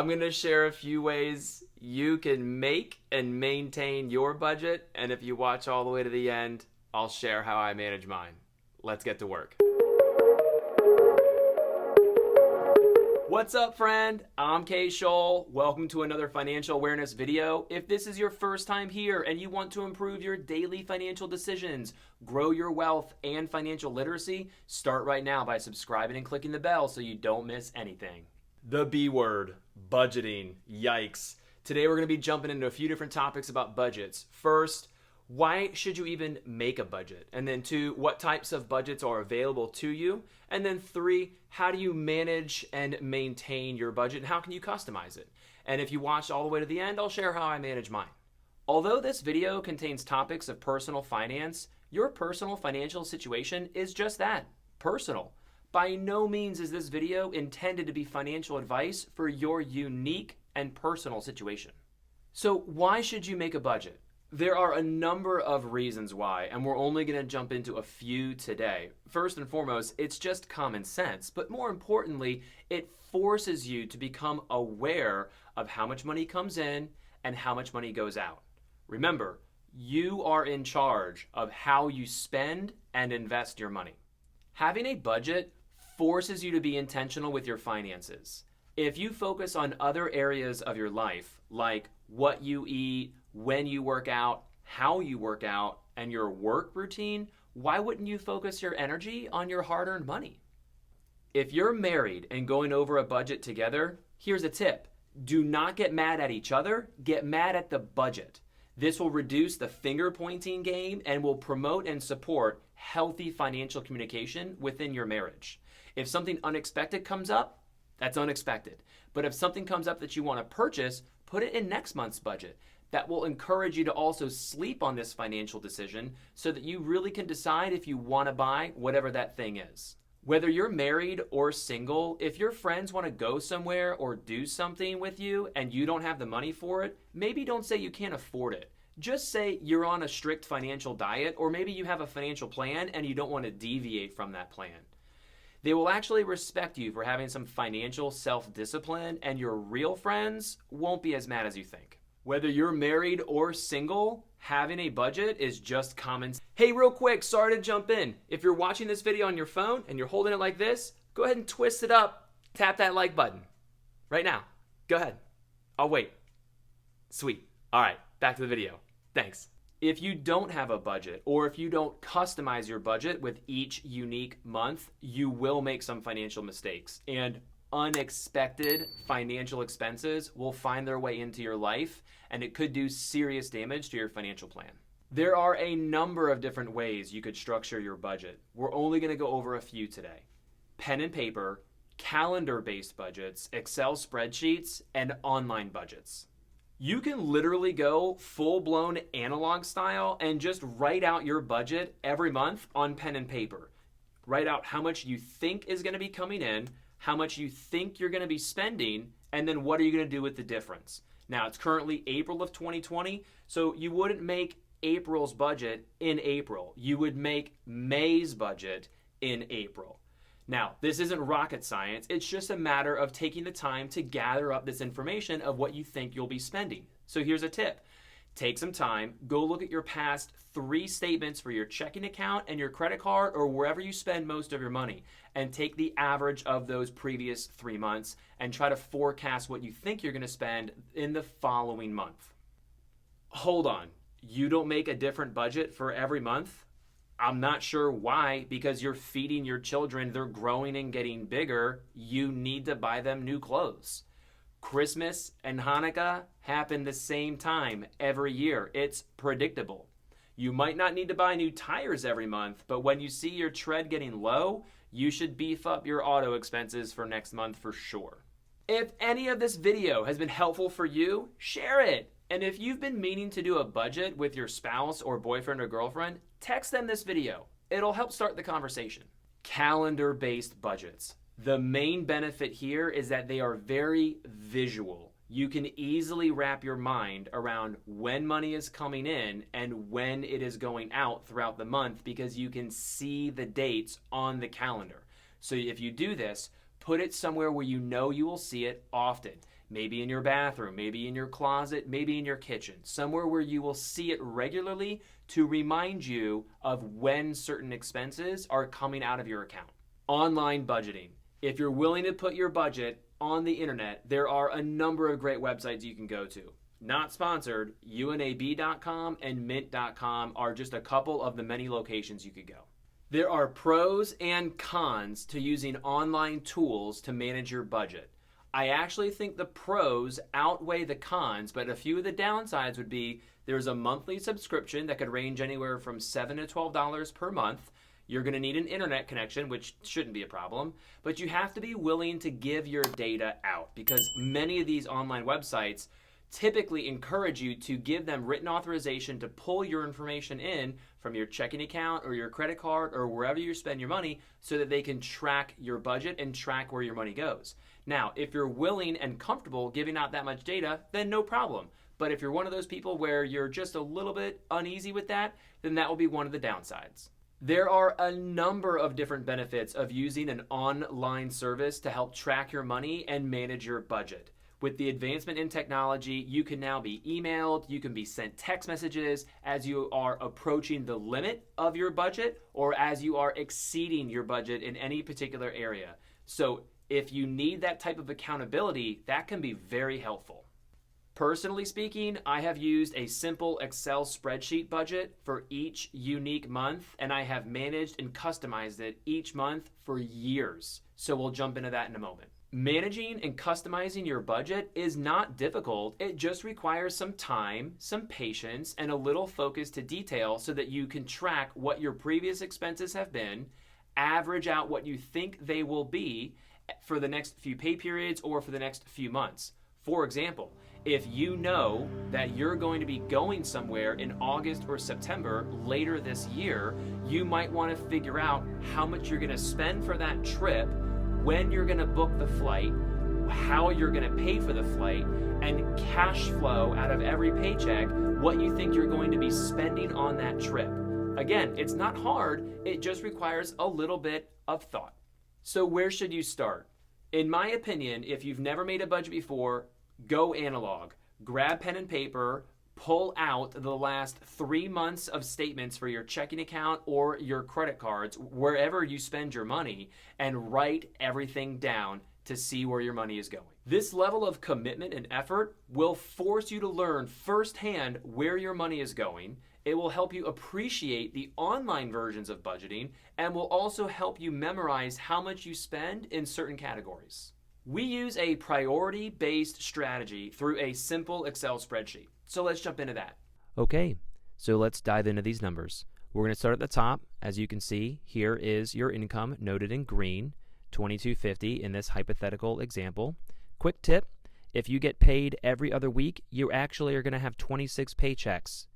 I'm going to share a few ways you can make and maintain your budget. And if you watch all the way to the end, I'll share how I manage mine. Let's get to work. What's up, friend? I'm Kay Scholl. Welcome to another financial awareness video. If this is your first time here and you want to improve your daily financial decisions, grow your wealth and financial literacy, start right now by subscribing and clicking the bell so you don't miss anything. The B word, budgeting. Yikes. Today we're going to be jumping into a few different topics about budgets. First, why should you even make a budget? And then two, what types of budgets are available to you? And then three, how do you manage and maintain your budget and how can you customize it? And if you watched all the way to the end, I'll share how I manage mine. Although this video contains topics of personal finance, your personal financial situation is just that, personal. By no means is this video intended to be financial advice for your unique and personal situation. So why should you make a budget? There are a number of reasons why, and we're only going to jump into a few today. First and foremost, it's just common sense, but more importantly, it forces you to become aware of how much money comes in and how much money goes out. Remember, you are in charge of how you spend and invest your money. Having a budget forces you to be intentional with your finances. If you focus on other areas of your life, like what you eat, when you work out, how you work out, and your work routine, why wouldn't you focus your energy on your hard-earned money? If you're married and going over a budget together, here's a tip. Do not get mad at each other, get mad at the budget. This will reduce the finger-pointing game and will promote and support healthy financial communication within your marriage. If something unexpected comes up, that's unexpected. But if something comes up that you want to purchase, put it in next month's budget. That will encourage you to also sleep on this financial decision so that you really can decide if you want to buy whatever that thing is. Whether you're married or single, if your friends want to go somewhere or do something with you and you don't have the money for it, maybe don't say you can't afford it. Just say you're on a strict financial diet, or maybe you have a financial plan and you don't want to deviate from that plan. They will actually respect you for having some financial self-discipline, and your real friends won't be as mad as you think. Whether you're married or single, having a budget is just common. Hey, real quick, sorry to jump in. If you're watching this video on your phone and you're holding it like this, go ahead and twist it up. Tap that like button right now. Go ahead. I'll wait. Sweet. All right, back to the video. Thanks. If you don't have a budget, or if you don't customize your budget with each unique month, you will make some financial mistakes. And unexpected financial expenses will find their way into your life, and it could do serious damage to your financial plan. There are a number of different ways you could structure your budget. We're only going to go over a few today. Pen and paper, calendar-based budgets, Excel spreadsheets, and online budgets. You can literally go full-blown analog style and just write out your budget every month on pen and paper. Write out how much you think is going to be coming in, how much you think you're going to be spending, and then what are you going to do with the difference. Now, it's currently April of 2020, so you wouldn't make April's budget in April. You would make May's budget in April. Now, this isn't rocket science. It's just a matter of taking the time to gather up this information of what you think you'll be spending. So here's a tip. Take some time, go look at your past 3 statements for your checking account and your credit card or wherever you spend most of your money, and take the average of those previous 3 months and try to forecast what you think you're going to spend in the following month. Hold on, you don't make a different budget for every month? I'm not sure why, because you're feeding your children, they're growing and getting bigger, you need to buy them new clothes. Christmas and Hanukkah happen the same time every year. It's predictable. You might not need to buy new tires every month, but when you see your tread getting low, you should beef up your auto expenses for next month for sure. If any of this video has been helpful for you, share it. And if you've been meaning to do a budget with your spouse or boyfriend or girlfriend, text them this video. It'll help start the conversation. Calendar-based budgets. The main benefit here is that they are very visual. You can easily wrap your mind around when money is coming in and when it is going out throughout the month because you can see the dates on the calendar. So if you do this, put it somewhere where you know you will see it often. maybe in your bathroom, maybe in your closet, maybe in your kitchen, somewhere where you will see it regularly to remind you of when certain expenses are coming out of your account. Online budgeting. If you're willing to put your budget on the internet, there are a number of great websites you can go to. Not sponsored, unab.com and mint.com are just a couple of the many locations you could go. There are pros and cons to using online tools to manage your budget. I actually think the pros outweigh the cons, but a few of the downsides would be there's a monthly subscription that could range anywhere from $7 to $12 per month. You're going to need an internet connection, which shouldn't be a problem, but you have to be willing to give your data out because many of these online websites typically encourage you to give them written authorization to pull your information in from your checking account or your credit card or wherever you spend your money so that they can track your budget and track where your money goes. Now, if you're willing and comfortable giving out that much data, then no problem. But if you're one of those people where you're just a little bit uneasy with that, then that will be one of the downsides. There are a number of different benefits of using an online service to help track your money and manage your budget. With the advancement in technology, you can now be emailed, you can be sent text messages as you are approaching the limit of your budget or as you are exceeding your budget in any particular area. So if you need that type of accountability, that can be very helpful. Personally speaking, I have used a simple Excel spreadsheet budget for each unique month, and I have managed and customized it each month for years. So we'll jump into that in a moment. Managing and customizing your budget is not difficult. It just requires some time, some patience, and a little focus to detail so that you can track what your previous expenses have been, average out what you think they will be for the next few pay periods or for the next few months. For example, if you know that you're going to be going somewhere in August or September later this year, you might want to figure out how much you're going to spend for that trip, when you're going to book the flight, how you're going to pay for the flight, and cash flow out of every paycheck, what you think you're going to be spending on that trip. Again, it's not hard, it just requires a little bit of thought. So where should you start? In my opinion, if you've never made a budget before, go analog. Grab pen and paper, pull out the last 3 months of statements for your checking account or your credit cards, wherever you spend your money, and write everything down to see where your money is going. This level of commitment and effort will force you to learn firsthand where your money is going. It will help you appreciate the online versions of budgeting and will also help you memorize how much you spend in certain categories. We use a priority-based strategy through a simple Excel spreadsheet. So let's jump into that. Okay, so let's dive into these numbers. We're going to start at the top. As you can see, here is your income noted in green, $22.50 in this hypothetical example. Quick tip, if you get paid every other week, you actually are going to have 26 paychecks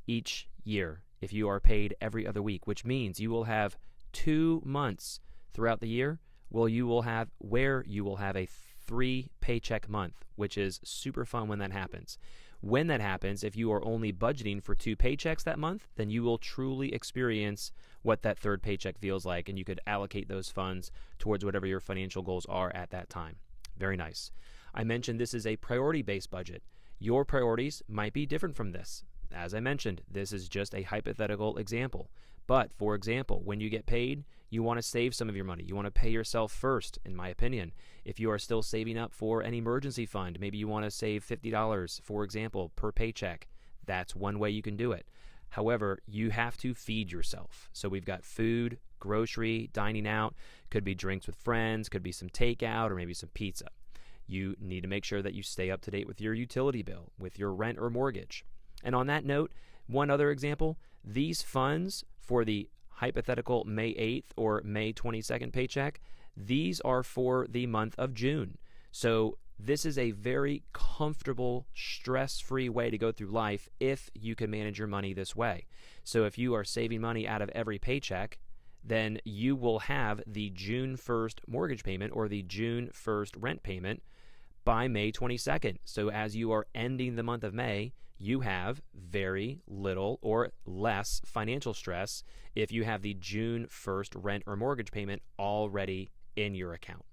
each year if you are paid every other week, which means you will have 2 months throughout the year where you will have a 3 paycheck month, which is super fun when that happens. When that happens, if you are only budgeting for 2 paychecks that month, then you will truly experience what that third paycheck feels like, and you could allocate those funds towards whatever your financial goals are at that time. Very nice. I mentioned this is a priority-based budget. Your priorities might be different from this. As I mentioned, this is just a hypothetical example. But, for example, when you get paid, you want to save some of your money. You want to pay yourself first, in my opinion. If you are still saving up for an emergency fund, maybe you want to save $50, for example, per paycheck. That's one way you can do it. However, you have to feed yourself. So we've got food, grocery, dining out, could be drinks with friends, could be some takeout, or maybe some pizza. You need to make sure that you stay up to date with your utility bill, with your rent or mortgage. And on that note, one other example, these funds for the hypothetical May 8th or May 22nd paycheck, these are for the month of June. So this is a very comfortable, stress-free way to go through life if you can manage your money this way. So if you are saving money out of every paycheck, then you will have the June 1st mortgage payment or the June 1st rent payment by May 22nd. So as you are ending the month of May, you have very little or less financial stress if you have the June 1st rent or mortgage payment already in your account.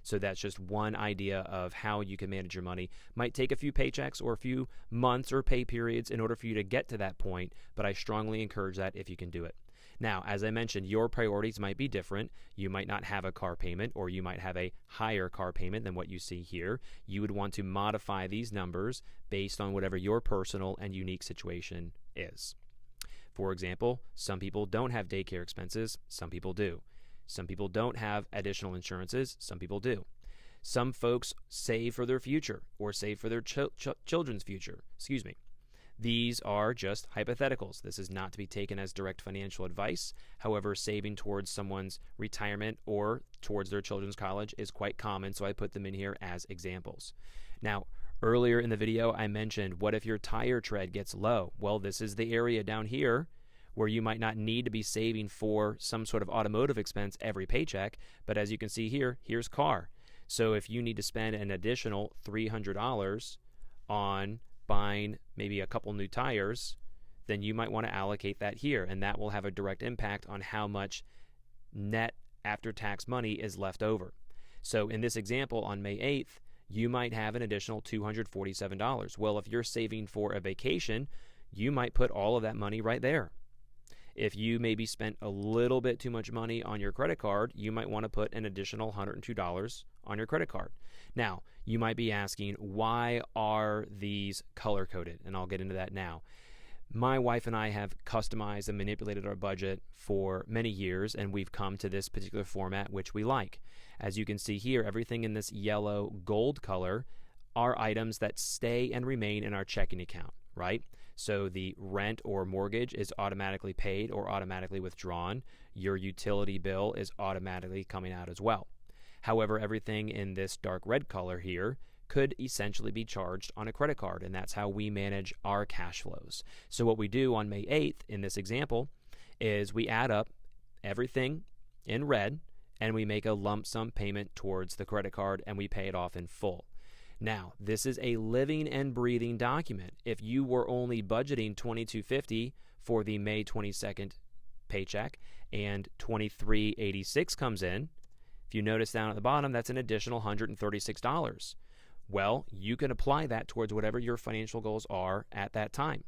So that's just one idea of how you can manage your money. Might take a few paychecks or a few months or pay periods in order for you to get to that point, but I strongly encourage that if you can do it. Now, as I mentioned, your priorities might be different. You might not have a car payment, or you might have a higher car payment than what you see here. You would want to modify these numbers based on whatever your personal and unique situation is. For example, some people don't have daycare expenses, some people do. Some people don't have additional insurances, some people do. Some folks save for their future or save for their children's future. These are just hypotheticals. This is not to be taken as direct financial advice. However, saving towards someone's retirement or towards their children's college is quite common, so I put them in here as examples. Now, earlier in the video, I mentioned, what if your tire tread gets low? Well, this is the area down here where you might not need to be saving for some sort of automotive expense every paycheck, but as you can see here, here's car. So if you need to spend an additional $300 on buying maybe a couple new tires, then you might want to allocate that here, and that will have a direct impact on how much net after-tax money is left over. So in this example, on May 8th, you might have an additional $247. Well, if you're saving for a vacation, you might put all of that money right there. If you maybe spent a little bit too much money on your credit card, you might want to put an additional $102 on your credit card. Now, you might be asking, why are these color-coded? And I'll get into that now. My wife and I have customized and manipulated our budget for many years, and we've come to this particular format, which we like. As you can see here, everything in this yellow gold color are items that stay and remain in our checking account, right? So the rent or mortgage is automatically paid or automatically withdrawn. Your utility bill is automatically coming out as well. However, everything in this dark red color here could essentially be charged on a credit card, and that's how we manage our cash flows. So what we do on May 8th in this example is we add up everything in red and we make a lump sum payment towards the credit card and we pay it off in full. Now, this is a living and breathing document. If you were only budgeting $22.50 for the May 22nd paycheck and $23.86 comes in, if you notice down at the bottom, that's an additional $136. Well, you can apply that towards whatever your financial goals are at that time.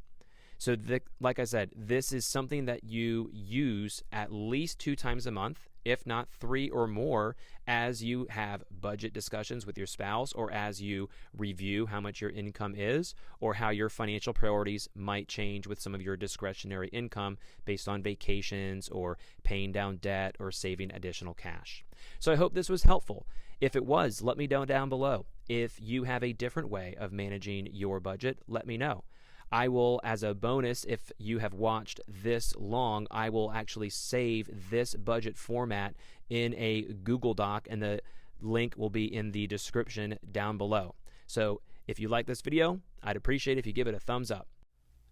So like I said, this is something that you use at least 2 times a month, if not 3 or more, as you have budget discussions with your spouse or as you review how much your income is or how your financial priorities might change with some of your discretionary income based on vacations or paying down debt or saving additional cash. So I hope this was helpful. If it was, let me know down below. If you have a different way of managing your budget, let me know. I will, as a bonus, if you have watched this long, I will actually save this budget format in a Google Doc, and the link will be in the description down below. So if you like this video, I'd appreciate it if you give it a thumbs up.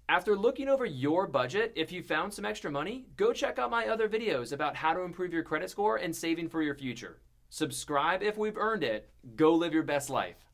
After looking over your budget, if you found some extra money, go check out my other videos about how to improve your credit score and saving for your future. Subscribe if we've earned it. Go live your best life.